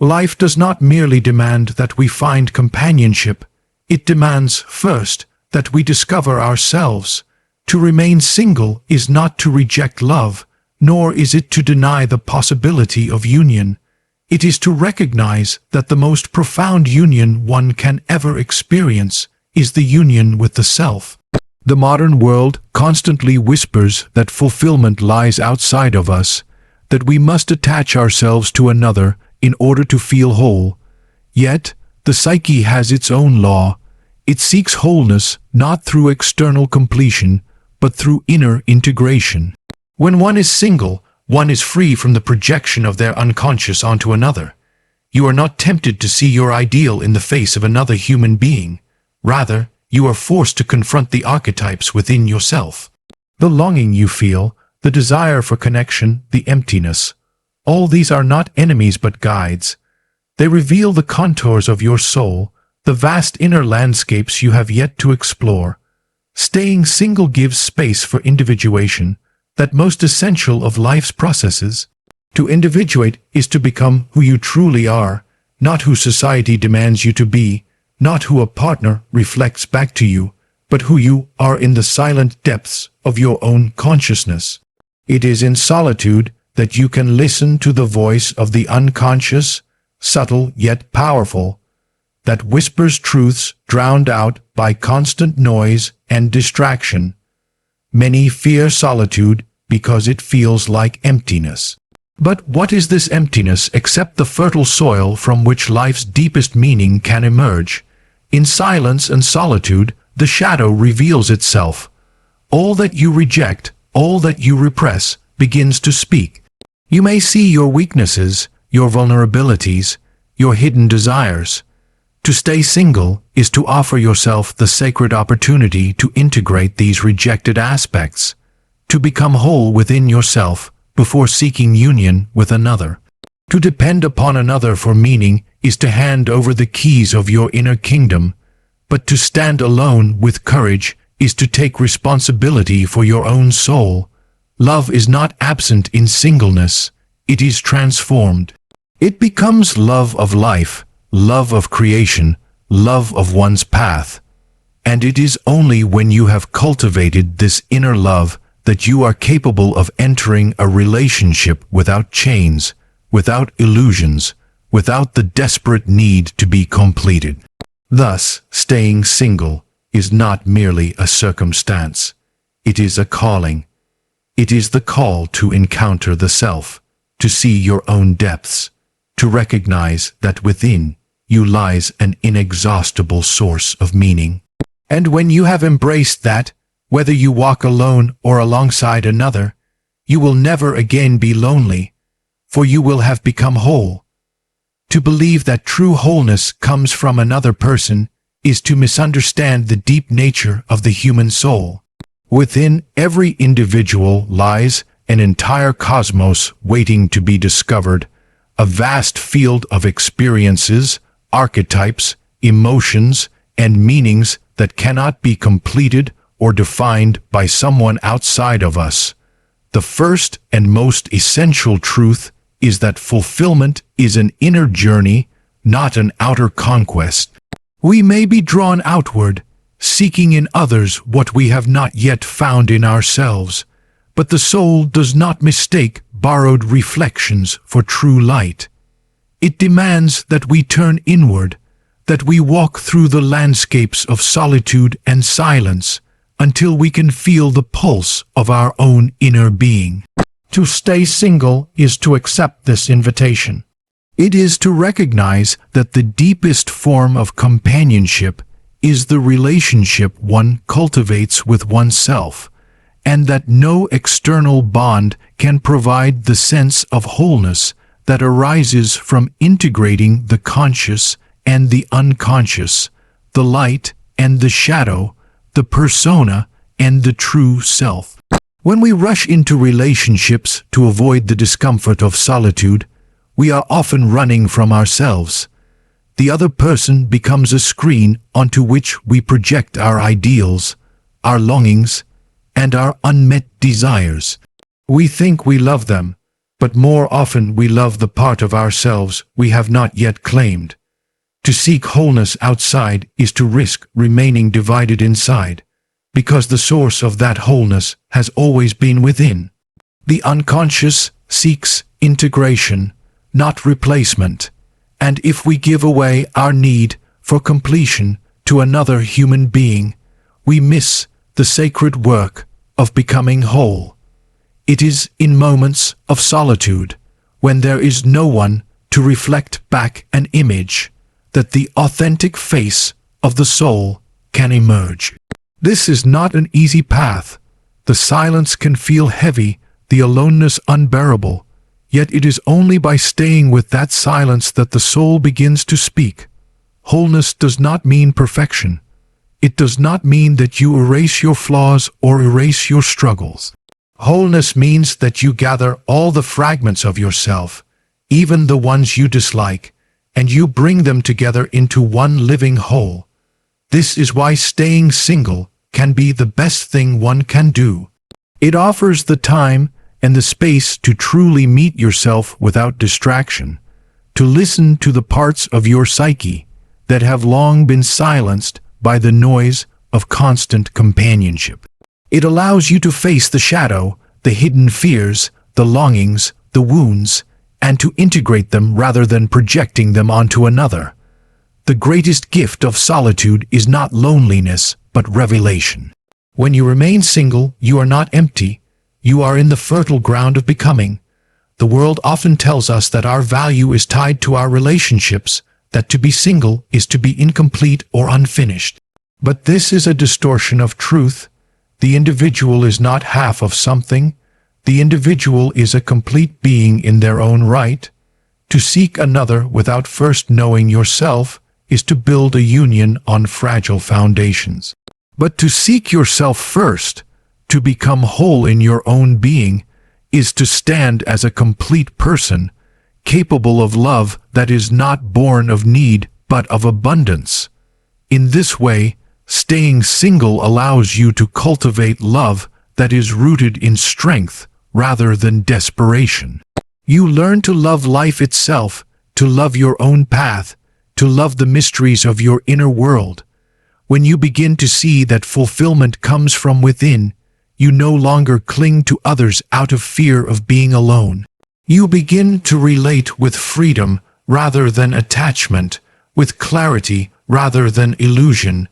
Life does not merely demand that we find companionship, it demands, first, that we discover ourselves. To remain single is not to reject love, nor is it to deny the possibility of union. It is to recognize that the most profound union one can ever experience is the union with the self. The modern world constantly whispers that fulfillment lies outside of us, that we must attach ourselves to another in order to feel whole. Yet, the psyche has its own law. It seeks wholeness not through external completion, but through inner integration. When one is single, one is free from the projection of their unconscious onto another. You are not tempted to see your ideal in the face of another human being. Rather, you are forced to confront the archetypes within yourself. The longing you feel, the desire for connection, the emptiness. All these are not enemies but guides. They reveal the contours of your soul, the vast inner landscapes you have yet to explore. Staying single gives space for individuation, that most essential of life's processes. To individuate is to become who you truly are, not who society demands you to be, not who a partner reflects back to you, but who you are in the silent depths of your own consciousness. It is in solitude that you can listen to the voice of the unconscious, subtle yet powerful, that whispers truths drowned out by constant noise and distraction. Many fear solitude because it feels like emptiness. But what is this emptiness except the fertile soil from which life's deepest meaning can emerge? In silence and solitude, the shadow reveals itself. All that you reject, all that you repress, begins to speak. You may see your weaknesses, your vulnerabilities, your hidden desires. To stay single is to offer yourself the sacred opportunity to integrate these rejected aspects, to become whole within yourself before seeking union with another. To depend upon another for meaning is to hand over the keys of your inner kingdom, but to stand alone with courage is to take responsibility for your own soul. Love is not absent in singleness, it is transformed. It becomes love of life, love of creation, love of one's path. And it is only when you have cultivated this inner love that you are capable of entering a relationship without chains, without illusions, without the desperate need to be completed. Thus, staying single is not merely a circumstance. It is a calling. It is the call to encounter the self, to see your own depths, to recognize that within you lies an inexhaustible source of meaning. And when you have embraced that, whether you walk alone or alongside another, you will never again be lonely, for you will have become whole. To believe that true wholeness comes from another person is to misunderstand the deep nature of the human soul. Within every individual lies an entire cosmos waiting to be discovered, a vast field of experiences, archetypes, emotions, and meanings that cannot be completed or defined by someone outside of us. The first and most essential truth is that fulfillment is an inner journey, not an outer conquest. We may be drawn outward, seeking in others what we have not yet found in ourselves, but the soul does not mistake borrowed reflections for true light. It demands that we turn inward, that we walk through the landscapes of solitude and silence until we can feel the pulse of our own inner being. To stay single is to accept this invitation. It is to recognize that the deepest form of companionship is the relationship one cultivates with oneself, and that no external bond can provide the sense of wholeness that arises from integrating the conscious and the unconscious, the light and the shadow, the persona and the true self. When we rush into relationships to avoid the discomfort of solitude, we are often running from ourselves. The other person becomes a screen onto which we project our ideals, our longings, and our unmet desires. We think we love them, but more often we love the part of ourselves we have not yet claimed. To seek wholeness outside is to risk remaining divided inside, because the source of that wholeness has always been within. The unconscious seeks integration, not replacement, and if we give away our need for completion to another human being, we miss the sacred work of becoming whole. It is in moments of solitude, when there is no one to reflect back an image, that the authentic face of the soul can emerge. This is not an easy path. The silence can feel heavy, the aloneness unbearable, yet it is only by staying with that silence that the soul begins to speak. Wholeness does not mean perfection. It does not mean that you erase your flaws or erase your struggles. Wholeness means that you gather all the fragments of yourself, even the ones you dislike, and you bring them together into one living whole. This is why staying single can be the best thing one can do. It offers the time and the space to truly meet yourself without distraction, to listen to the parts of your psyche that have long been silenced by the noise of constant companionship. It allows you to face the shadow, the hidden fears, the longings, the wounds, and to integrate them rather than projecting them onto another. The greatest gift of solitude is not loneliness, but revelation. When you remain single, you are not empty. You are in the fertile ground of becoming. The world often tells us that our value is tied to our relationships, that to be single is to be incomplete or unfinished. But this is a distortion of truth. The individual is not half of something. The individual is a complete being in their own right. To seek another without first knowing yourself is to build a union on fragile foundations. But to seek yourself first, to become whole in your own being, is to stand as a complete person, capable of love that is not born of need but of abundance. In this way, staying single allows you to cultivate love that is rooted in strength rather than desperation. You learn to love life itself, to love your own path, to love the mysteries of your inner world. When you begin to see that fulfillment comes from within, you no longer cling to others out of fear of being alone. You begin to relate with freedom rather than attachment, with clarity rather than illusion.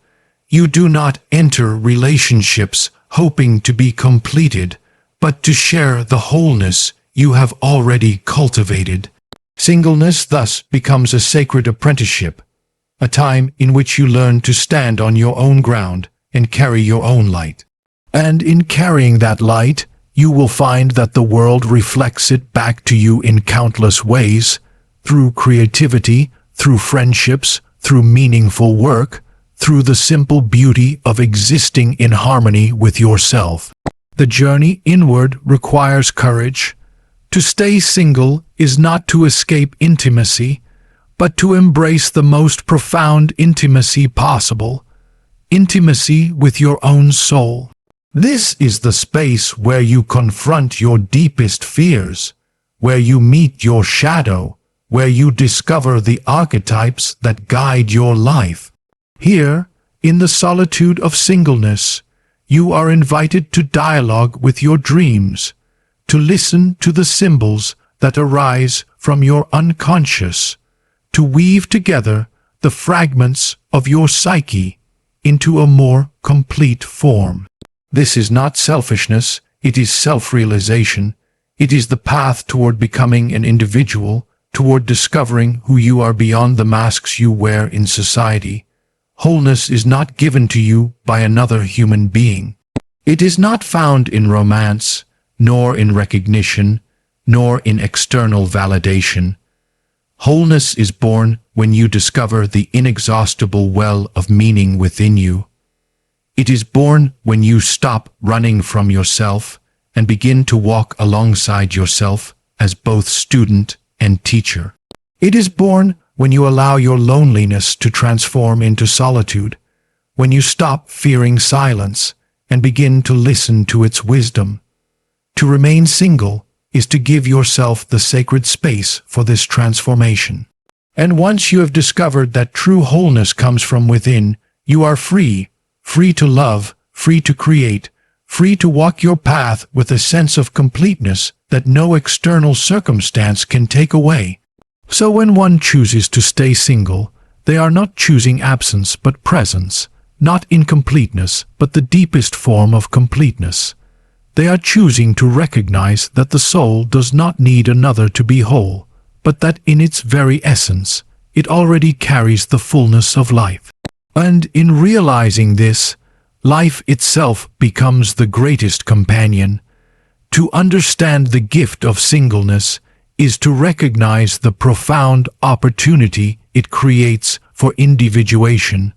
You do not enter relationships hoping to be completed, but to share the wholeness you have already cultivated. Singleness thus becomes a sacred apprenticeship, a time in which you learn to stand on your own ground and carry your own light. And in carrying that light, you will find that the world reflects it back to you in countless ways, through creativity, through friendships, through meaningful work, through the simple beauty of existing in harmony with yourself. The journey inward requires courage. To stay single is not to escape intimacy, but to embrace the most profound intimacy possible, intimacy with your own soul. This is the space where you confront your deepest fears, where you meet your shadow, where you discover the archetypes that guide your life. Here, in the solitude of singleness, you are invited to dialogue with your dreams, to listen to the symbols that arise from your unconscious, to weave together the fragments of your psyche into a more complete form. This is not selfishness, it is self-realization. It is the path toward becoming an individual, toward discovering who you are beyond the masks you wear in society. Wholeness is not given to you by another human being. It is not found in romance, nor in recognition, nor in external validation. Wholeness is born when you discover the inexhaustible well of meaning within you. It is born when you stop running from yourself and begin to walk alongside yourself as both student and teacher. It is born when you allow your loneliness to transform into solitude, when you stop fearing silence and begin to listen to its wisdom. To remain single is to give yourself the sacred space for this transformation. And once you have discovered that true wholeness comes from within, you are free, free to love, free to create, free to walk your path with a sense of completeness that no external circumstance can take away. So when one chooses to stay single, they are not choosing absence but presence, not incompleteness but the deepest form of completeness. They are choosing to recognize that the soul does not need another to be whole, but that in its very essence, it already carries the fullness of life. And in realizing this, life itself becomes the greatest companion. To understand the gift of singleness is to recognize the profound opportunity it creates for individuation,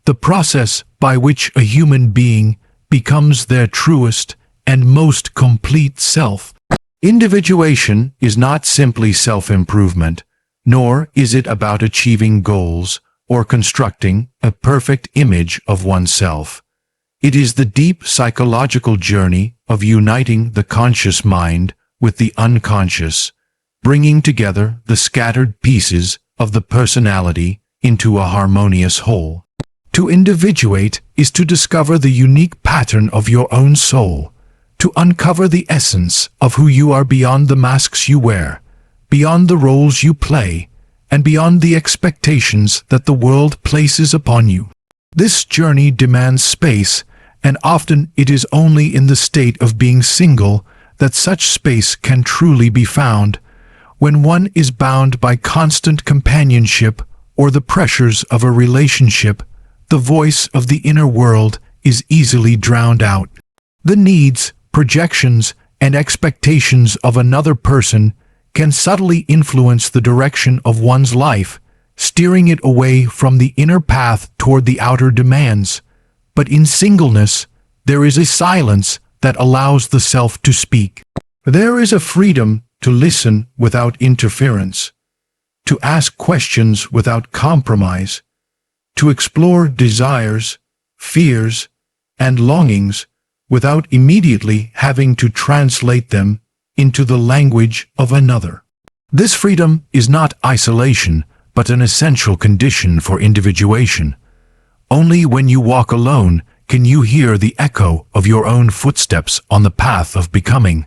the process by which a human being becomes their truest and most complete self. Individuation is not simply self-improvement, nor is it about achieving goals or constructing a perfect image of oneself. It is the deep psychological journey of uniting the conscious mind with the unconscious, bringing together the scattered pieces of the personality into a harmonious whole. To individuate is to discover the unique pattern of your own soul, to uncover the essence of who you are beyond the masks you wear, beyond the roles you play, and beyond the expectations that the world places upon you. This journey demands space, and often it is only in the state of being single that such space can truly be found. When one is bound by constant companionship or the pressures of a relationship, the voice of the inner world is easily drowned out. The needs, projections, and expectations of another person can subtly influence the direction of one's life, steering it away from the inner path toward the outer demands. But in singleness, there is a silence that allows the self to speak. There is a freedom to listen without interference, to ask questions without compromise, to explore desires, fears, and longings without immediately having to translate them into the language of another. This freedom is not isolation, but an essential condition for individuation. Only when you walk alone can you hear the echo of your own footsteps on the path of becoming.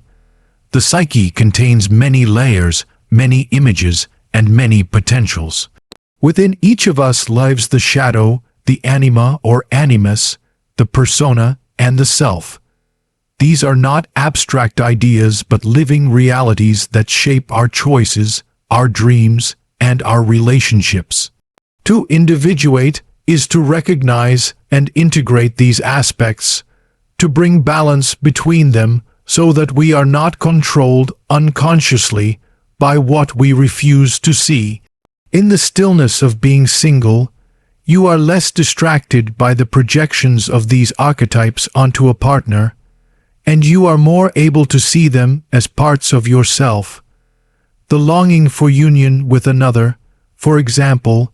The psyche contains many layers, many images, and many potentials. Within each of us lives the shadow, the anima or animus, the persona, and the self. These are not abstract ideas but living realities that shape our choices, our dreams, and our relationships. To individuate is to recognize and integrate these aspects, to bring balance between them so that we are not controlled unconsciously by what we refuse to see. In the stillness of being single, you are less distracted by the projections of these archetypes onto a partner, and you are more able to see them as parts of yourself. The longing for union with another, for example,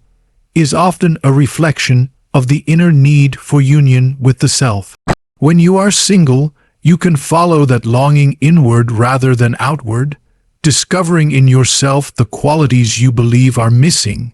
is often a reflection of the inner need for union with the self. When you are single, you can follow that longing inward rather than outward, discovering in yourself the qualities you believe are missing.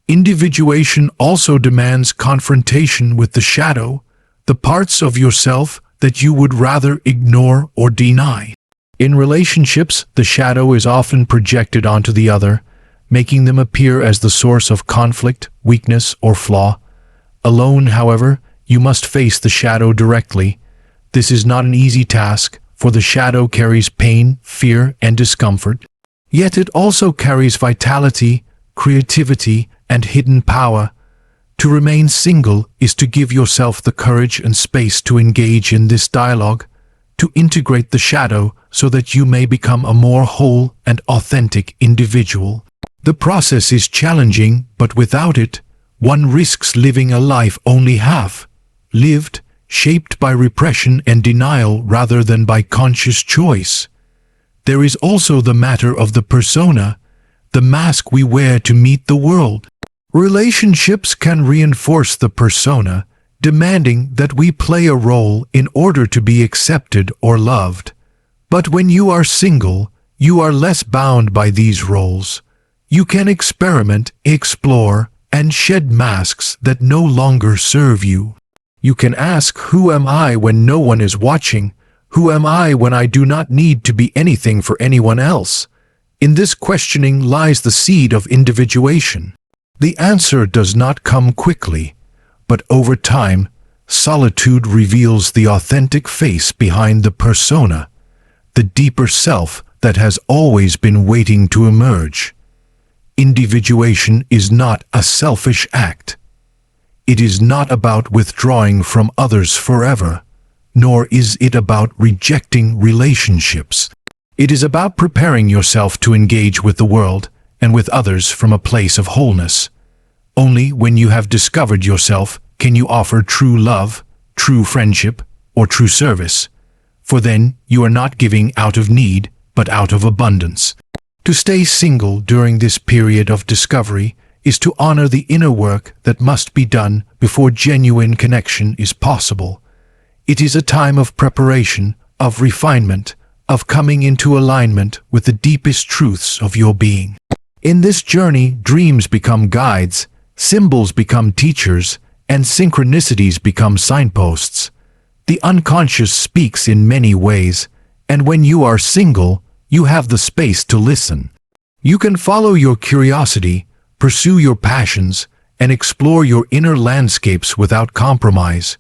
Individuation also demands confrontation with the shadow, the parts of yourself that you would rather ignore or deny. In relationships, the shadow is often projected onto the other, making them appear as the source of conflict, weakness, or flaw. Alone, however, you must face the shadow directly. This is not an easy task, for the shadow carries pain, fear, and discomfort. Yet it also carries vitality, creativity, and hidden power. To remain single is to give yourself the courage and space to engage in this dialogue, to integrate the shadow so that you may become a more whole and authentic individual. The process is challenging, but without it, one risks living a life only half lived, shaped by repression and denial rather than by conscious choice. There is also the matter of the persona, the mask we wear to meet the world. Relationships can reinforce the persona, demanding that we play a role in order to be accepted or loved. But when you are single, you are less bound by these roles. You can experiment, explore, and shed masks that no longer serve you. You can ask, who am I when no one is watching? Who am I when I do not need to be anything for anyone else? In this questioning lies the seed of individuation. The answer does not come quickly, but over time, solitude reveals the authentic face behind the persona, the deeper self that has always been waiting to emerge. Individuation is not a selfish act. It is not about withdrawing from others forever, nor is it about rejecting relationships. It is about preparing yourself to engage with the world and with others from a place of wholeness. Only when you have discovered yourself can you offer true love, true friendship, or true service. For then you are not giving out of need, but out of abundance. To stay single during this period of discovery is to honor the inner work that must be done before genuine connection is possible. It is a time of preparation, of refinement, of coming into alignment with the deepest truths of your being. In this journey, dreams become guides, symbols become teachers, and synchronicities become signposts. The unconscious speaks in many ways, and when you are single, you have the space to listen. You can follow your curiosity, pursue your passions, and explore your inner landscapes without compromise.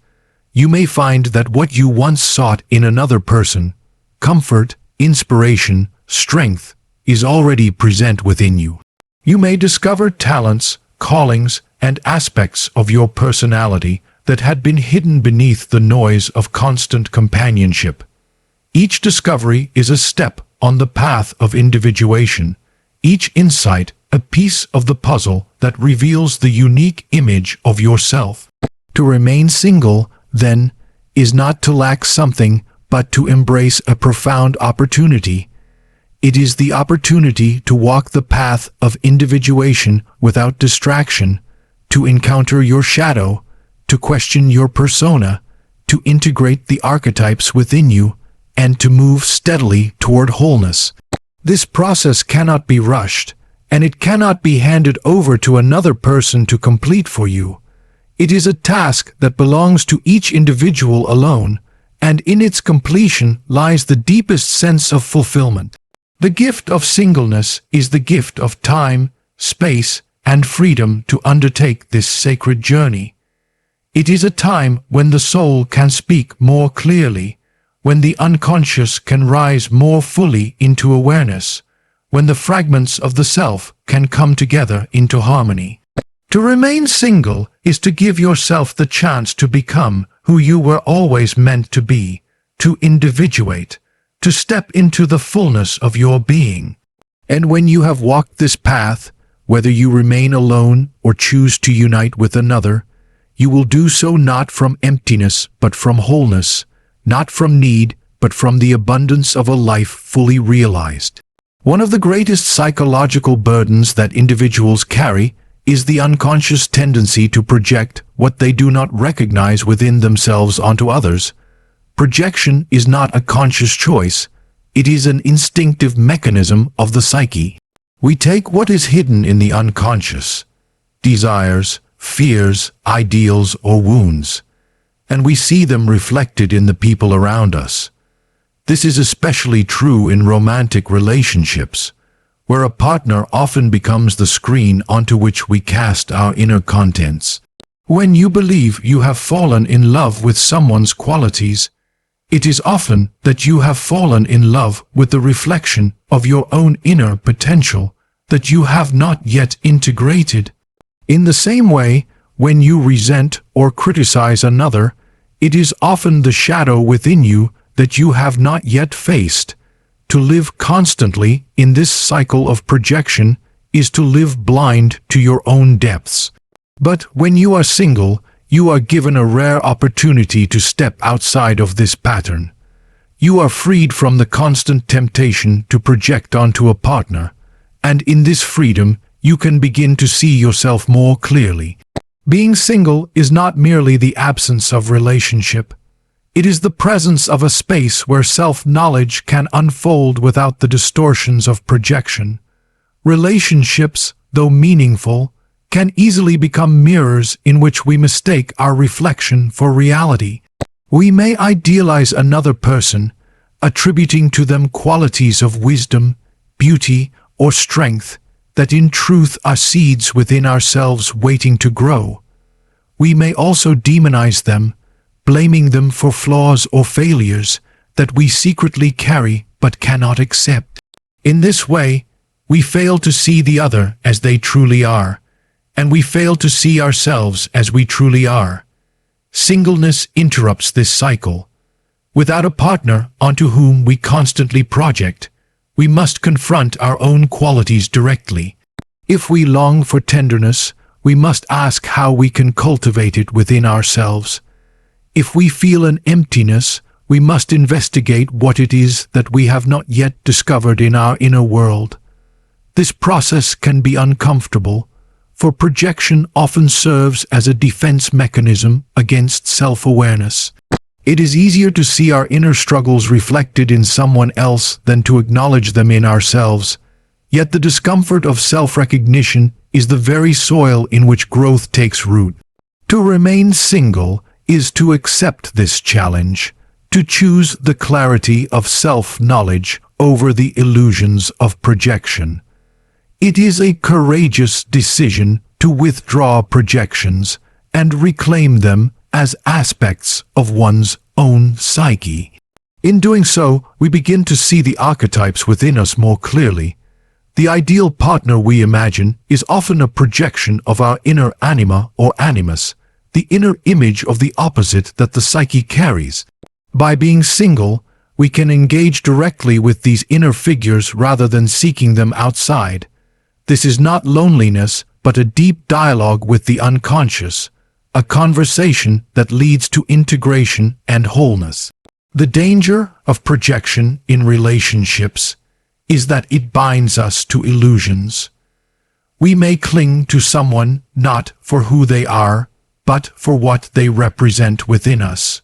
You may find that what you once sought in another person, comfort, inspiration, strength, is already present within you. You may discover talents, callings, and aspects of your personality that had been hidden beneath the noise of constant companionship. Each discovery is a step on the path of individuation, each insight a piece of the puzzle that reveals the unique image of yourself. To remain single, then, is not to lack something, but to embrace a profound opportunity. It is the opportunity to walk the path of individuation without distraction, to encounter your shadow, to question your persona, to integrate the archetypes within you, and to move steadily toward wholeness. This process cannot be rushed, and it cannot be handed over to another person to complete for you. It is a task that belongs to each individual alone, and in its completion lies the deepest sense of fulfillment. The gift of singleness is the gift of time, space, and freedom to undertake this sacred journey. It is a time when the soul can speak more clearly, when the unconscious can rise more fully into awareness, when the fragments of the self can come together into harmony. To remain single is to give yourself the chance to become who you were always meant to be, to individuate, to step into the fullness of your being. And when you have walked this path, whether you remain alone or choose to unite with another, you will do so not from emptiness but from wholeness, not from need but from the abundance of a life fully realized. One of the greatest psychological burdens that individuals carry is the unconscious tendency to project what they do not recognize within themselves onto others. Projection is not a conscious choice, it is an instinctive mechanism of the psyche. We take what is hidden in the unconscious, desires, fears, ideals, or wounds, and we see them reflected in the people around us. This is especially true in romantic relationships, where a partner often becomes the screen onto which we cast our inner contents. When you believe you have fallen in love with someone's qualities, it is often that you have fallen in love with the reflection of your own inner potential that you have not yet integrated. In the same way, when you resent or criticize another, it is often the shadow within you that you have not yet faced. To live constantly in this cycle of projection is to live blind to your own depths. But when you are single, you are given a rare opportunity to step outside of this pattern. You are freed from the constant temptation to project onto a partner, and in this freedom, you can begin to see yourself more clearly. Being single is not merely the absence of relationship. It is the presence of a space where self-knowledge can unfold without the distortions of projection. Relationships, though meaningful, can easily become mirrors in which we mistake our reflection for reality. We may idealize another person, attributing to them qualities of wisdom, beauty, or strength that in truth are seeds within ourselves waiting to grow. We may also demonize them, blaming them for flaws or failures that we secretly carry but cannot accept. In this way, we fail to see the other as they truly are, and we fail to see ourselves as we truly are. Singleness interrupts this cycle. Without a partner onto whom we constantly project, we must confront our own qualities directly. If we long for tenderness, we must ask how we can cultivate it within ourselves. If we feel an emptiness, we must investigate what it is that we have not yet discovered in our inner world. This process can be uncomfortable, for projection often serves as a defense mechanism against self-awareness. It is easier to see our inner struggles reflected in someone else than to acknowledge them in ourselves. Yet the discomfort of self-recognition is the very soil in which growth takes root. To remain single is to accept this challenge, to choose the clarity of self-knowledge over the illusions of projection. It is a courageous decision to withdraw projections and reclaim them as aspects of one's own psyche. In doing so, we begin to see the archetypes within us more clearly. The ideal partner we imagine is often a projection of our inner anima or animus, the inner image of the opposite that the psyche carries. By being single, we can engage directly with these inner figures rather than seeking them outside. This is not loneliness, but a deep dialogue with the unconscious, a conversation that leads to integration and wholeness. The danger of projection in relationships is that it binds us to illusions. We may cling to someone not for who they are, but for what they represent within us.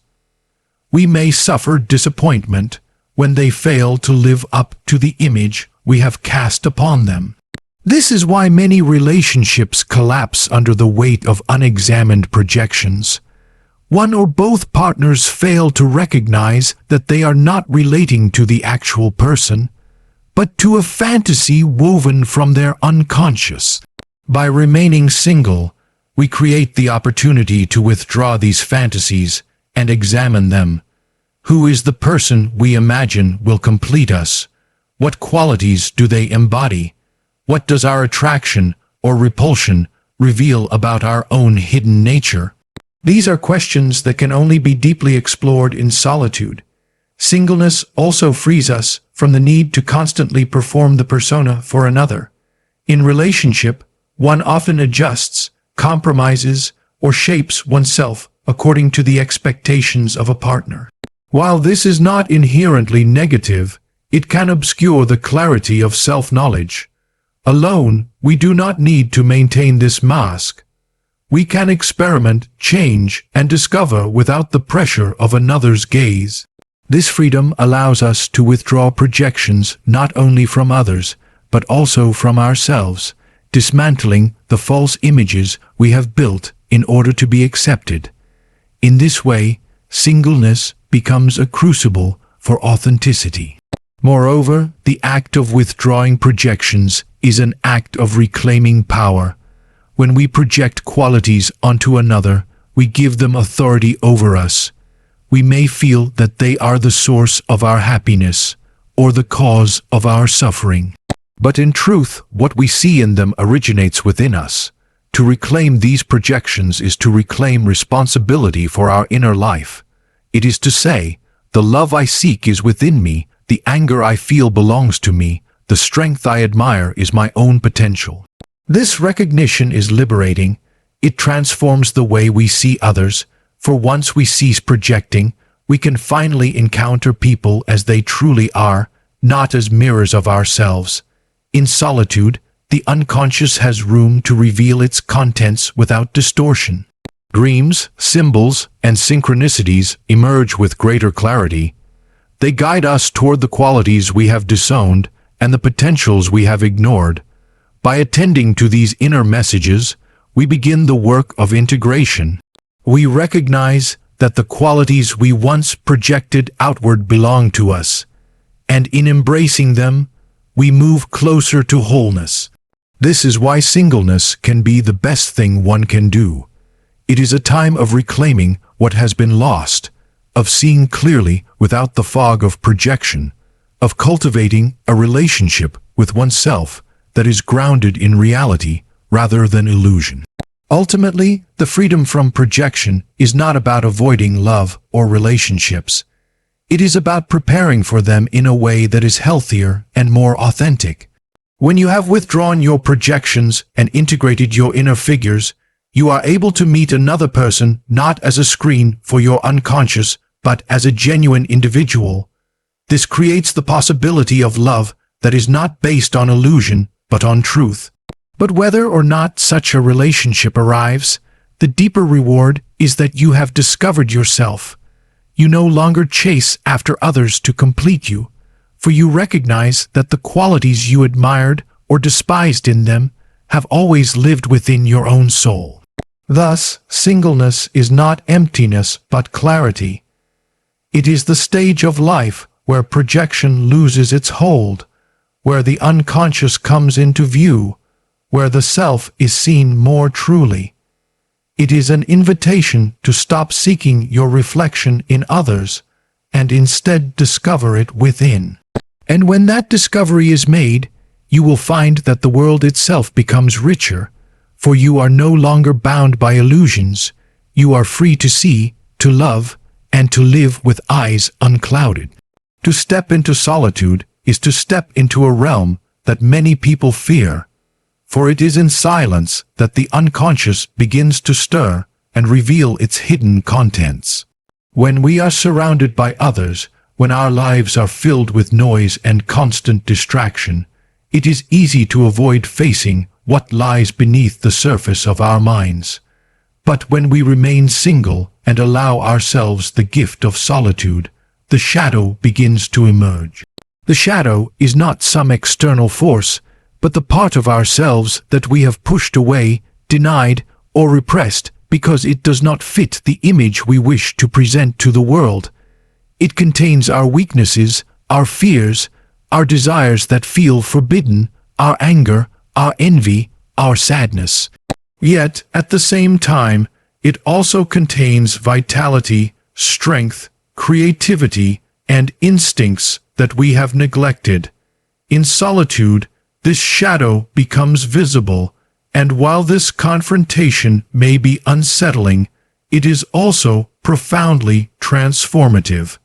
We may suffer disappointment when they fail to live up to the image we have cast upon them. This is why many relationships collapse under the weight of unexamined projections. One or both partners fail to recognize that they are not relating to the actual person, but to a fantasy woven from their unconscious. By remaining single, we create the opportunity to withdraw these fantasies and examine them. Who is the person we imagine will complete us? What qualities do they embody? What does our attraction or repulsion reveal about our own hidden nature? These are questions that can only be deeply explored in solitude. Singleness also frees us from the need to constantly perform the persona for another. In relationship, one often adjusts, compromises, or shapes oneself according to the expectations of a partner. While this is not inherently negative, it can obscure the clarity of self-knowledge. Alone, we do not need to maintain this mask. We can experiment, change, and discover without the pressure of another's gaze. This freedom allows us to withdraw projections not only from others, but also from ourselves, dismantling the false images we have built in order to be accepted. In this way, singleness becomes a crucible for authenticity. Moreover, the act of withdrawing projections is an act of reclaiming power. When we project qualities onto another, we give them authority over us. We may feel that they are the source of our happiness or the cause of our suffering. But in truth, what we see in them originates within us. To reclaim these projections is to reclaim responsibility for our inner life. It is to say, the love I seek is within me, the anger I feel belongs to me, the strength I admire is my own potential. This recognition is liberating. It transforms the way we see others, for once we cease projecting, we can finally encounter people as they truly are, not as mirrors of ourselves. In solitude, the unconscious has room to reveal its contents without distortion. Dreams, symbols, and synchronicities emerge with greater clarity. They guide us toward the qualities we have disowned and the potentials we have ignored. By attending to these inner messages, we begin the work of integration. We recognize that the qualities we once projected outward belong to us, and in embracing them, we move closer to wholeness. This is why singleness can be the best thing one can do. It is a time of reclaiming what has been lost, of seeing clearly without the fog of projection, of cultivating a relationship with oneself that is grounded in reality rather than illusion. Ultimately, the freedom from projection is not about avoiding love or relationships. It is about preparing for them in a way that is healthier and more authentic. When you have withdrawn your projections and integrated your inner figures, you are able to meet another person not as a screen for your unconscious, but as a genuine individual. This creates the possibility of love that is not based on illusion, but on truth. But whether or not such a relationship arrives, the deeper reward is that you have discovered yourself. You no longer chase after others to complete you, for you recognize that the qualities you admired or despised in them have always lived within your own soul. Thus, singleness is not emptiness but clarity. It is the stage of life where projection loses its hold, where the unconscious comes into view, where the self is seen more truly. It is an invitation to stop seeking your reflection in others and instead discover it within. And when that discovery is made, you will find that the world itself becomes richer, for you are no longer bound by illusions. You are free to see, to love, and to live with eyes unclouded. To step into solitude is to step into a realm that many people fear, for it is in silence that the unconscious begins to stir and reveal its hidden contents. When we are surrounded by others, when our lives are filled with noise and constant distraction, it is easy to avoid facing what lies beneath the surface of our minds. But when we remain single and allow ourselves the gift of solitude, the shadow begins to emerge. The shadow is not some external force, but the part of ourselves that we have pushed away, denied, or repressed because it does not fit the image we wish to present to the world. It contains our weaknesses, our fears, our desires that feel forbidden, our anger, our envy, our sadness. Yet, at the same time, it also contains vitality, strength, creativity, and instincts that we have neglected. In solitude, this shadow becomes visible, and while this confrontation may be unsettling, it is also profoundly transformative.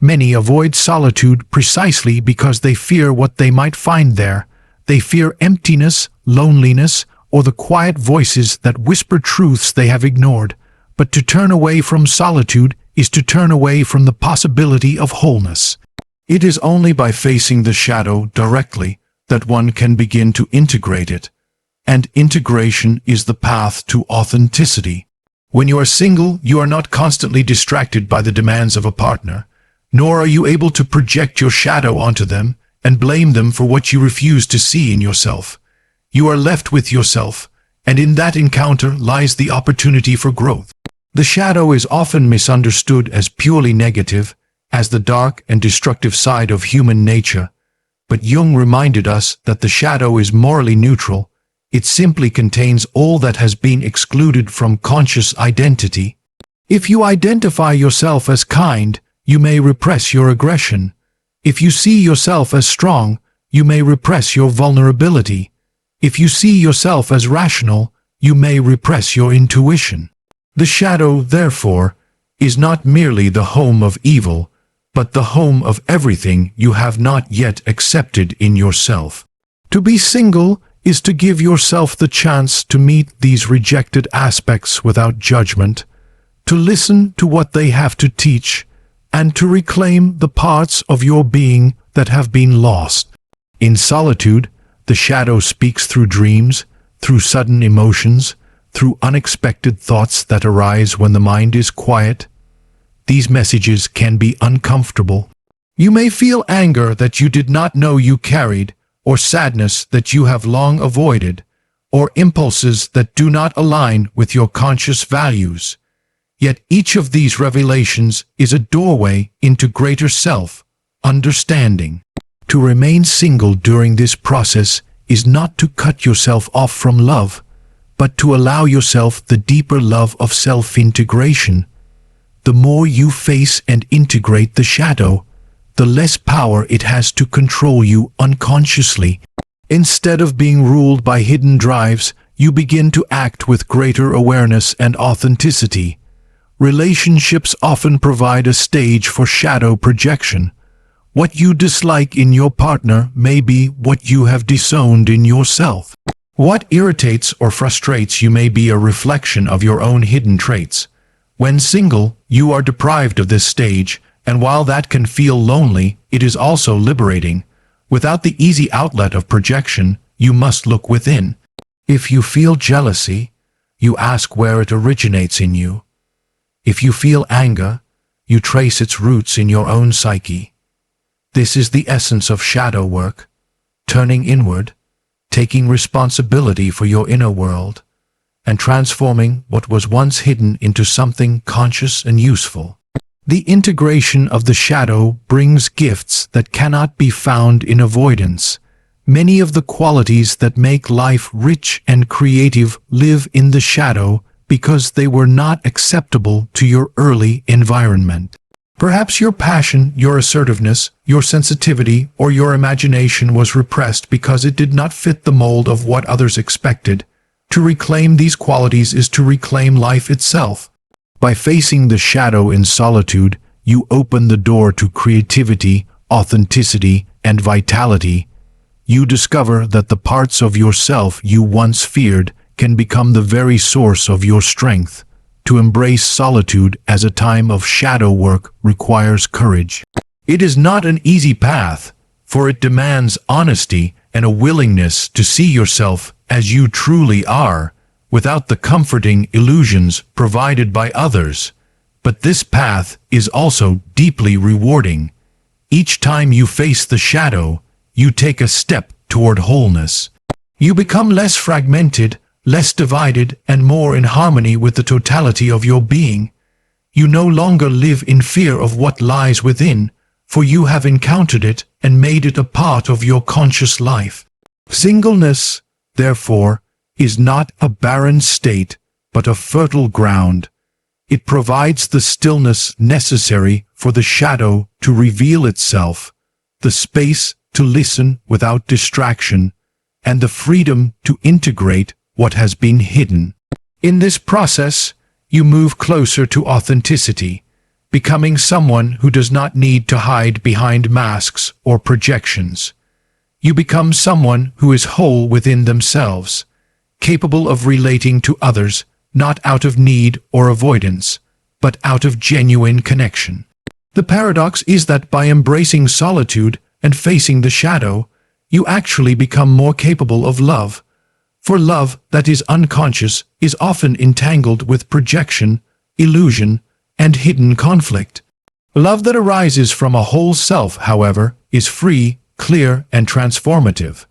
Many avoid solitude precisely because they fear what they might find there. They fear emptiness, loneliness, or the quiet voices that whisper truths they have ignored. But to turn away from solitude is to turn away from the possibility of wholeness. It is only by facing the shadow directly that one can begin to integrate it. And integration is the path to authenticity. When you are single, you are not constantly distracted by the demands of a partner, nor are you able to project your shadow onto them and blame them for what you refuse to see in yourself. You are left with yourself, and in that encounter lies the opportunity for growth. The shadow is often misunderstood as purely negative, as the dark and destructive side of human nature. But Jung reminded us that the shadow is morally neutral. It simply contains all that has been excluded from conscious identity. If you identify yourself as kind, you may repress your aggression. If you see yourself as strong, you may repress your vulnerability. If you see yourself as rational, you may repress your intuition. The shadow, therefore, is not merely the home of evil, but the home of everything you have not yet accepted in yourself. To be single is to give yourself the chance to meet these rejected aspects without judgment, to listen to what they have to teach, and to reclaim the parts of your being that have been lost. In solitude, the shadow speaks through dreams, through sudden emotions, through unexpected thoughts that arise when the mind is quiet. These messages can be uncomfortable. You may feel anger that you did not know you carried, or sadness that you have long avoided, or impulses that do not align with your conscious values. Yet each of these revelations is a doorway into greater self-understanding. To remain single during this process is not to cut yourself off from love, but to allow yourself the deeper love of self-integration. The more you face and integrate the shadow, the less power it has to control you unconsciously. Instead of being ruled by hidden drives, you begin to act with greater awareness and authenticity. Relationships often provide a stage for shadow projection. What you dislike in your partner may be what you have disowned in yourself. What irritates or frustrates you may be a reflection of your own hidden traits. When single, you are deprived of this stage, and while that can feel lonely, it is also liberating. Without the easy outlet of projection, you must look within. If you feel jealousy, you ask where it originates in you. If you feel anger, you trace its roots in your own psyche. This is the essence of shadow work, turning inward, taking responsibility for your inner world, and transforming what was once hidden into something conscious and useful. The integration of the shadow brings gifts that cannot be found in avoidance. Many of the qualities that make life rich and creative live in the shadow because they were not acceptable to your early environment. Perhaps your passion, your assertiveness, your sensitivity, or your imagination was repressed because it did not fit the mold of what others expected. To reclaim these qualities is to reclaim life itself. By facing the shadow in solitude, you open the door to creativity, authenticity, and vitality. You discover that the parts of yourself you once feared can become the very source of your strength. To embrace solitude as a time of shadow work requires courage. It is not an easy path, for it demands honesty and a willingness to see yourself as you truly are, without the comforting illusions provided by others. But this path is also deeply rewarding. Each time you face the shadow, you take a step toward wholeness. You become less fragmented, less divided, and more in harmony with the totality of your being. You no longer live in fear of what lies within, for you have encountered it and made it a part of your conscious life. Singleness, therefore, is not a barren state, but a fertile ground. It provides the stillness necessary for the shadow to reveal itself, the space to listen without distraction, and the freedom to integrate what has been hidden. In this process, you move closer to authenticity, becoming someone who does not need to hide behind masks or projections. You become someone who is whole within themselves, capable of relating to others, not out of need or avoidance, but out of genuine connection. The paradox is that by embracing solitude and facing the shadow, you actually become more capable of love. For love that is unconscious is often entangled with projection, illusion, and hidden conflict. Love that arises from a whole self, however, is free, clear, and transformative.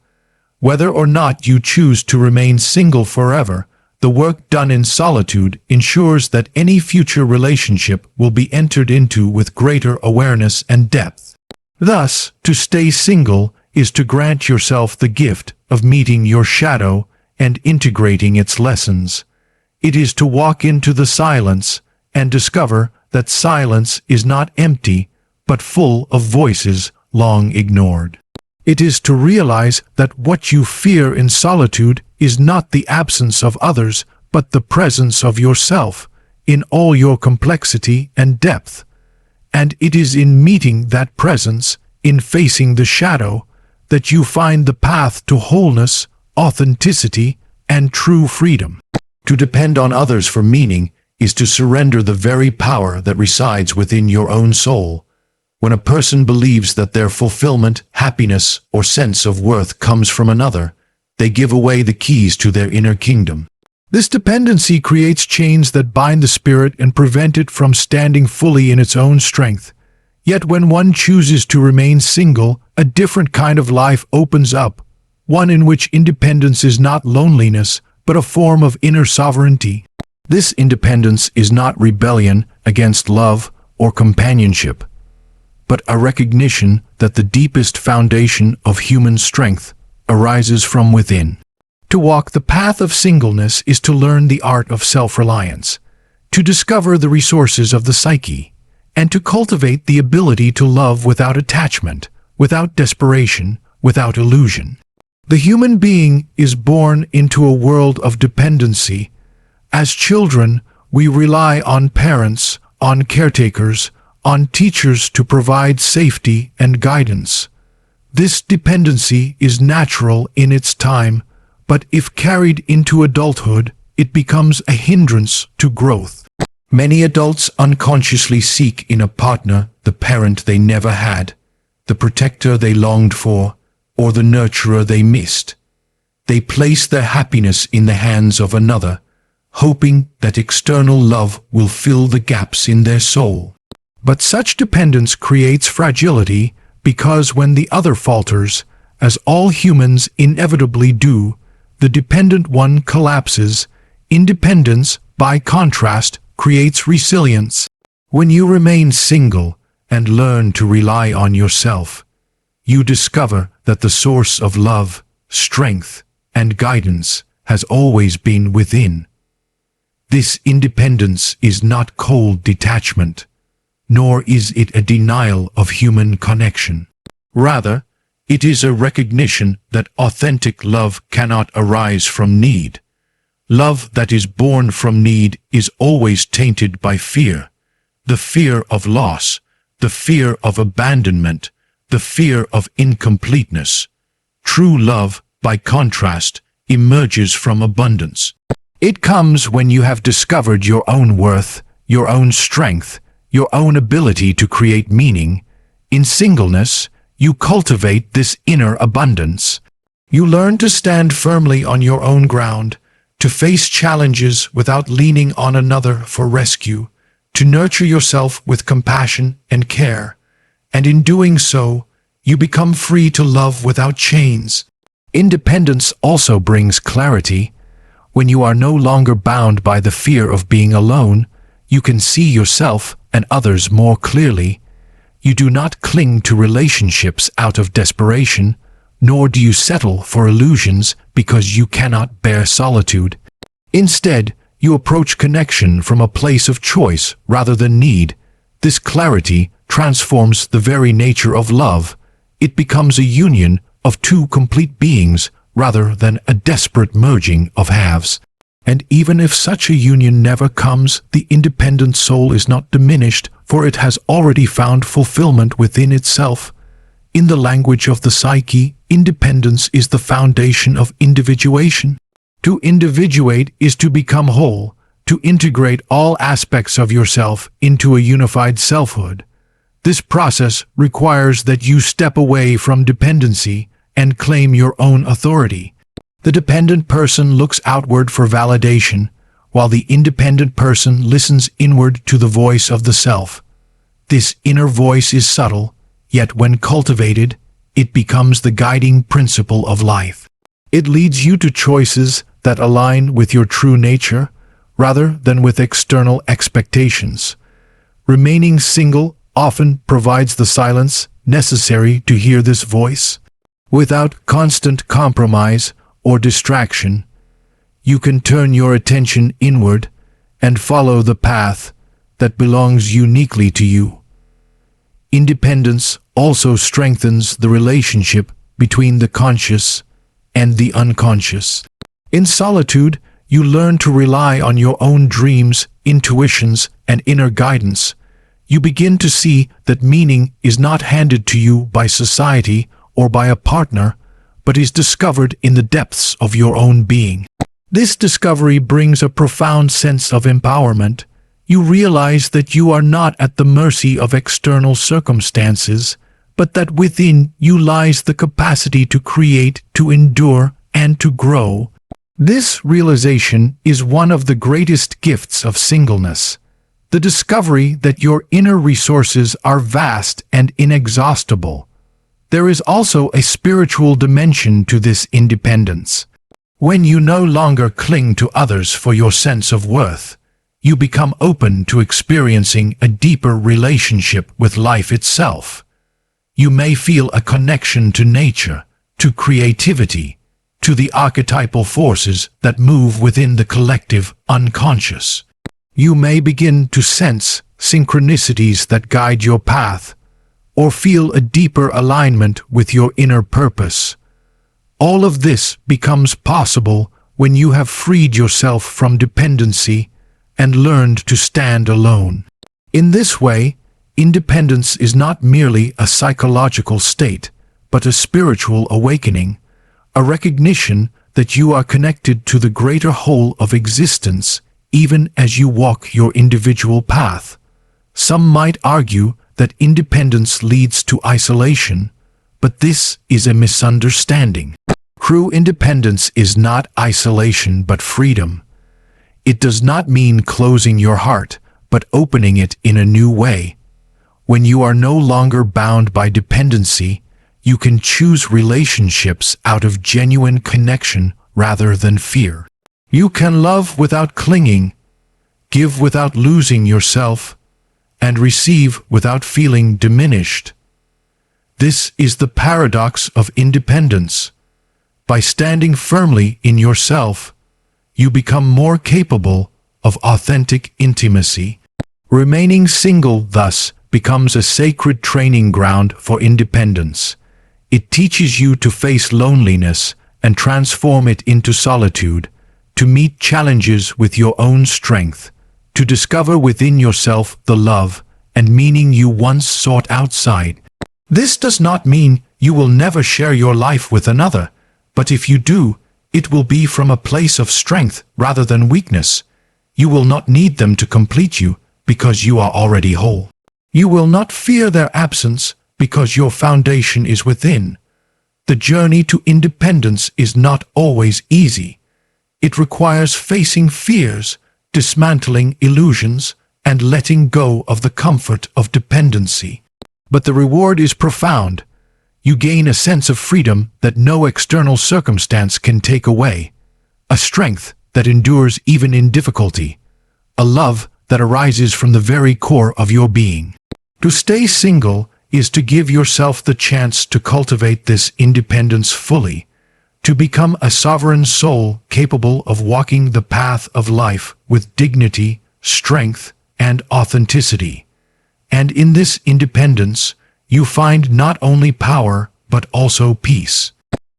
Whether or not you choose to remain single forever, the work done in solitude ensures that any future relationship will be entered into with greater awareness and depth. Thus, to stay single is to grant yourself the gift of meeting your shadow and integrating its lessons. It is to walk into the silence and discover that silence is not empty, but full of voices long ignored. It is to realize that what you fear in solitude is not the absence of others, but the presence of yourself, in all your complexity and depth. And it is in meeting that presence, in facing the shadow, that you find the path to wholeness, authenticity, and true freedom. To depend on others for meaning is to surrender the very power that resides within your own soul. When a person believes that their fulfillment, happiness, or sense of worth comes from another, they give away the keys to their inner kingdom. This dependency creates chains that bind the spirit and prevent it from standing fully in its own strength. Yet when one chooses to remain single, a different kind of life opens up, one in which independence is not loneliness, but a form of inner sovereignty. This independence is not rebellion against love or companionship, but a recognition that the deepest foundation of human strength arises from within. To walk the path of singleness is to learn the art of self-reliance, to discover the resources of the psyche, and to cultivate the ability to love without attachment, without desperation, without illusion. The human being is born into a world of dependency. As children, we rely on parents, on caretakers, on teachers to provide safety and guidance. This dependency is natural in its time, but if carried into adulthood, it becomes a hindrance to growth. Many adults unconsciously seek in a partner the parent they never had, the protector they longed for, or the nurturer they missed. They place their happiness in the hands of another, hoping that external love will fill the gaps in their soul. But such dependence creates fragility because when the other falters, as all humans inevitably do, the dependent one collapses. Independence, by contrast, creates resilience. When you remain single and learn to rely on yourself, you discover that the source of love, strength, and guidance has always been within. This independence is not cold detachment, nor is it a denial of human connection. Rather, it is a recognition that authentic love cannot arise from need. Love that is born from need is always tainted by fear, the fear of loss, the fear of abandonment, the fear of incompleteness. True love, by contrast, emerges from abundance. It comes when you have discovered your own worth, your own strength, your own ability to create meaning. In singleness, you cultivate this inner abundance. You learn to stand firmly on your own ground, to face challenges without leaning on another for rescue, to nurture yourself with compassion and care. And in doing so, you become free to love without chains. Independence also brings clarity. When you are no longer bound by the fear of being alone, you can see yourself and others more clearly. You do not cling to relationships out of desperation, nor do you settle for illusions because you cannot bear solitude. Instead, you approach connection from a place of choice rather than need. This clarity transforms the very nature of love. It becomes a union of two complete beings rather than a desperate merging of halves. And even if such a union never comes, the independent soul is not diminished, for it has already found fulfillment within itself. In the language of the psyche, independence is the foundation of individuation. To individuate is to become whole, to integrate all aspects of yourself into a unified selfhood. This process requires that you step away from dependency and claim your own authority. The dependent person looks outward for validation, while the independent person listens inward to the voice of the self. This inner voice is subtle, yet when cultivated, it becomes the guiding principle of life. It leads you to choices that align with your true nature, rather than with external expectations. Remaining single often provides the silence necessary to hear this voice. Without constant compromise or distraction, you can turn your attention inward and follow the path that belongs uniquely to you. Independence also strengthens the relationship between the conscious and the unconscious. In solitude, you learn to rely on your own dreams, intuitions, and inner guidance. You begin to see that meaning is not handed to you by society or by a partner, but is discovered in the depths of your own being. This discovery brings a profound sense of empowerment. You realize that you are not at the mercy of external circumstances, but that within you lies the capacity to create, to endure, and to grow. This realization is one of the greatest gifts of singleness, the discovery that your inner resources are vast and inexhaustible. There is also a spiritual dimension to this independence. When you no longer cling to others for your sense of worth, you become open to experiencing a deeper relationship with life itself. You may feel a connection to nature, to creativity, to the archetypal forces that move within the collective unconscious. You may begin to sense synchronicities that guide your path, or feel a deeper alignment with your inner purpose. All of this becomes possible when you have freed yourself from dependency and learned to stand alone. In this way, independence is not merely a psychological state, but a spiritual awakening, a recognition that you are connected to the greater whole of existence even as you walk your individual path. Some might argue that independence leads to isolation, but this is a misunderstanding. True independence is not isolation but freedom. It does not mean closing your heart, but opening it in a new way. When you are no longer bound by dependency, you can choose relationships out of genuine connection rather than fear. You can love without clinging, give without losing yourself, and receive without feeling diminished. This is the paradox of independence. By standing firmly in yourself, you become more capable of authentic intimacy. Remaining single, thus, becomes a sacred training ground for independence. It teaches you to face loneliness and transform it into solitude, to meet challenges with your own strength, to discover within yourself the love and meaning you once sought outside. This does not mean you will never share your life with another, but if you do, it will be from a place of strength rather than weakness. You will not need them to complete you because you are already whole. You will not fear their absence because your foundation is within. The journey to independence is not always easy. It requires facing fears, dismantling illusions, and letting go of the comfort of dependency. But the reward is profound. You gain a sense of freedom that no external circumstance can take away, a strength that endures even in difficulty, a love that arises from the very core of your being. To stay single is to give yourself the chance to cultivate this independence fully, to become a sovereign soul capable of walking the path of life with dignity, strength, and authenticity. And in this independence, you find not only power, but also peace.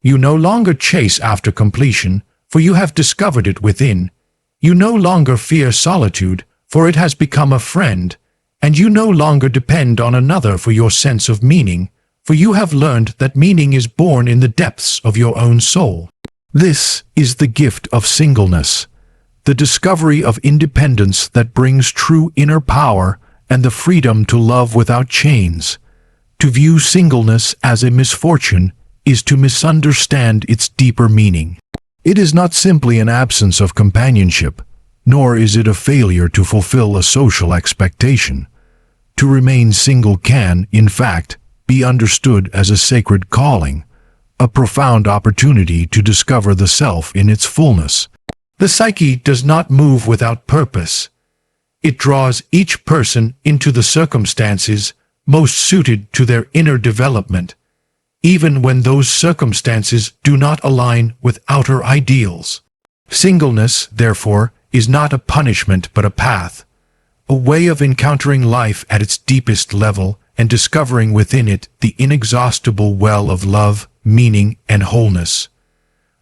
You no longer chase after completion, for you have discovered it within. You no longer fear solitude, for it has become a friend. And you no longer depend on another for your sense of meaning, for you have learned that meaning is born in the depths of your own soul. This is the gift of singleness, the discovery of independence that brings true inner power and the freedom to love without chains. To view singleness as a misfortune is to misunderstand its deeper meaning. It is not simply an absence of companionship, nor is it a failure to fulfill a social expectation. To remain single can, in fact, be understood as a sacred calling, a profound opportunity to discover the self in its fullness. The psyche does not move without purpose. It draws each person into the circumstances most suited to their inner development, even when those circumstances do not align with outer ideals. Singleness, therefore, is not a punishment but a path, a way of encountering life at its deepest level and discovering within it the inexhaustible well of love, meaning, and wholeness.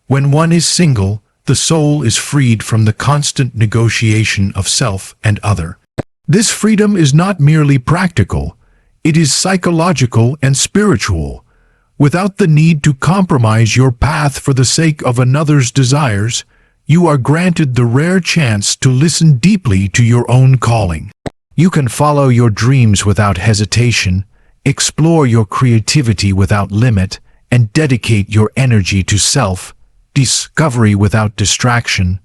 When one is single, the soul is freed from the constant negotiation of self and other. This freedom is not merely practical, it is psychological and spiritual. Without the need to compromise your path for the sake of another's desires, you are granted the rare chance to listen deeply to your own calling. You can follow your dreams without hesitation, explore your creativity without limit, and dedicate your energy to self, discovery without distraction.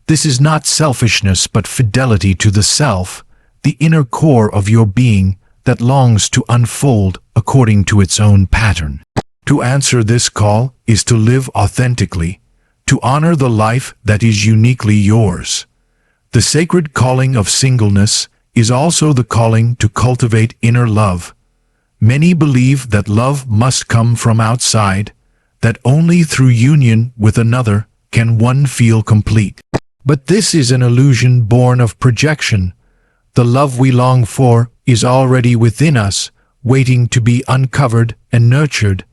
This is not selfishness but fidelity to the self, the inner core of your being that longs to unfold according to its own pattern. To answer this call is to live authentically, to honor the life that is uniquely yours. The sacred calling of singleness is also the calling to cultivate inner love. Many believe that love must come from outside, that only through union with another can one feel complete. But this is an illusion born of projection. The love we long for is already within us, waiting to be uncovered and nurtured.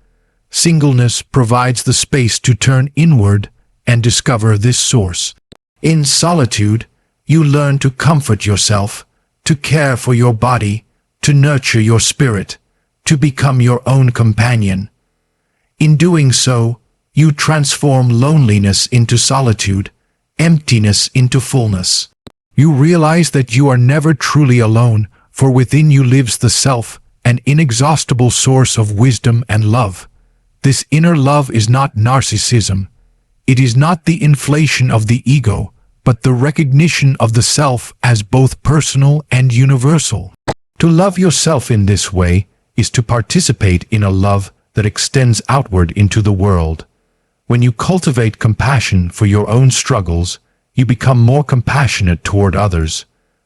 Singleness provides the space to turn inward and discover this source. In solitude, you learn to comfort yourself, to care for your body, to nurture your spirit, to become your own companion. In doing so, you transform loneliness into solitude, emptiness into fullness. You realize that you are never truly alone, for within you lives the self, an inexhaustible source of wisdom and love. This inner love is not narcissism. It is not the inflation of the ego, but the recognition of the self as both personal and universal. To love yourself in this way is to participate in a love that extends outward into the world. When you cultivate compassion for your own struggles, you become more compassionate toward others.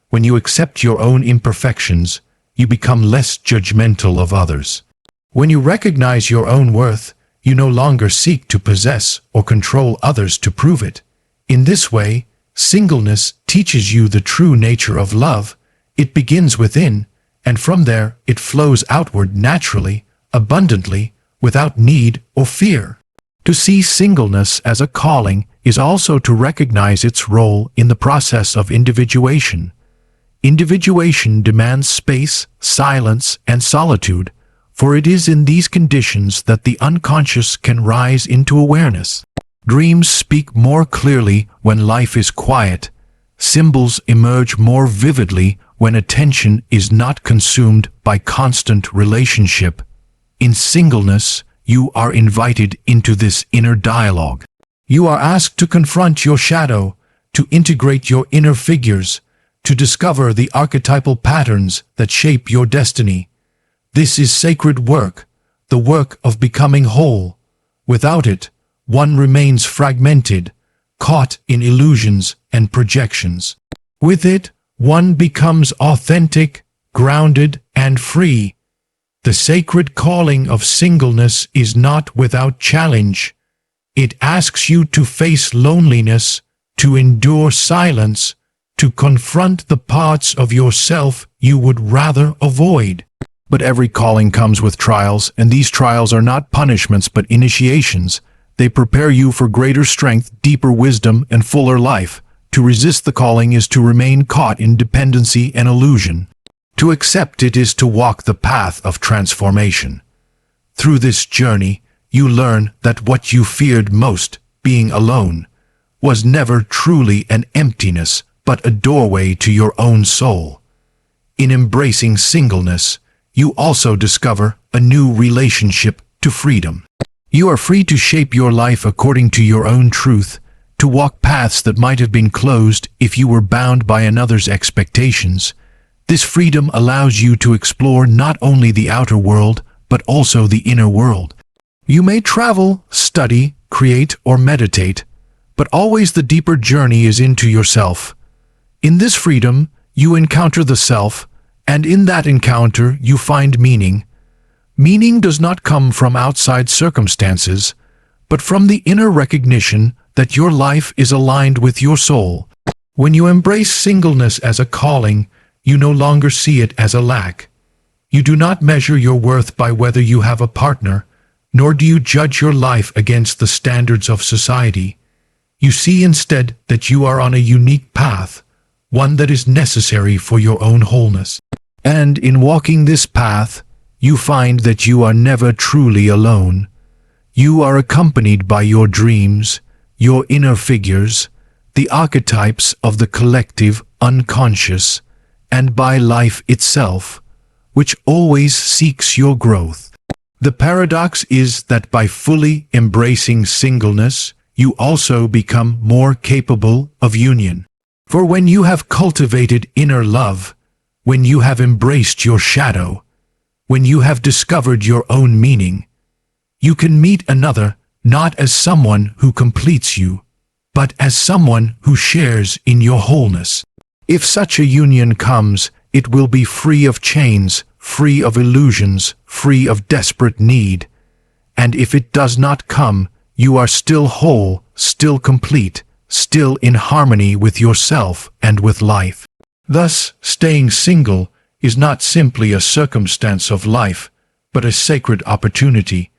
When you accept your own imperfections, you become less judgmental of others. When you recognize your own worth, you no longer seek to possess or control others to prove it. In this way, singleness teaches you the true nature of love. It begins within, and from there it flows outward naturally, abundantly, without need or fear. To see singleness as a calling is also to recognize its role in the process of individuation. Individuation demands space, silence, and solitude, for it is in these conditions that the unconscious can rise into awareness. Dreams speak more clearly when life is quiet. Symbols emerge more vividly when attention is not consumed by constant relationship. In singleness, you are invited into this inner dialogue. You are asked to confront your shadow, to integrate your inner figures, to discover the archetypal patterns that shape your destiny. This is sacred work, the work of becoming whole. Without it, one remains fragmented, caught in illusions and projections. With it, one becomes authentic, grounded, and free. The sacred calling of singleness is not without challenge. It asks you to face loneliness, to endure silence, to confront the parts of yourself you would rather avoid. But every calling comes with trials, and these trials are not punishments but initiations. They prepare you for greater strength, deeper wisdom, and fuller life. To resist the calling is to remain caught in dependency and illusion. To accept it is to walk the path of transformation. Through this journey, you learn that what you feared most, being alone, was never truly an emptiness, but a doorway to your own soul. In embracing singleness, you also discover a new relationship to freedom. You are free to shape your life according to your own truth, to walk paths that might have been closed if you were bound by another's expectations. This freedom allows you to explore not only the outer world, but also the inner world. You may travel, study, create, or meditate, but always the deeper journey is into yourself. In this freedom, you encounter the self, and in that encounter you find meaning. Meaning does not come from outside circumstances, but from the inner recognition that your life is aligned with your soul. When you embrace singleness as a calling, you no longer see it as a lack. You do not measure your worth by whether you have a partner, nor do you judge your life against the standards of society. You see instead that you are on a unique path, one that is necessary for your own wholeness. And in walking this path, you find that you are never truly alone. You are accompanied by your dreams, your inner figures, the archetypes of the collective unconscious, and by life itself, which always seeks your growth. The paradox is that by fully embracing singleness, you also become more capable of union. For when you have cultivated inner love, when you have embraced your shadow, when you have discovered your own meaning, you can meet another not as someone who completes you, but as someone who shares in your wholeness. If such a union comes, it will be free of chains, free of illusions, free of desperate need. And if it does not come, you are still whole, still complete, still in harmony with yourself and with life. Thus, staying single is not simply a circumstance of life, but a sacred opportunity.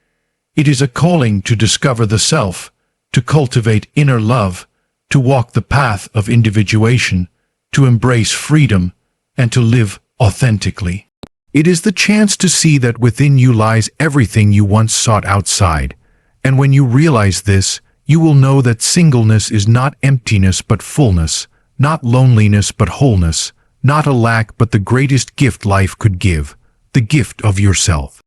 It is a calling to discover the self, to cultivate inner love, to walk the path of individuation, to embrace freedom, and to live authentically. It is the chance to see that within you lies everything you once sought outside, and when you realize this, you will know that singleness is not emptiness but fullness, not loneliness but wholeness, not a lack but the greatest gift life could give, the gift of yourself.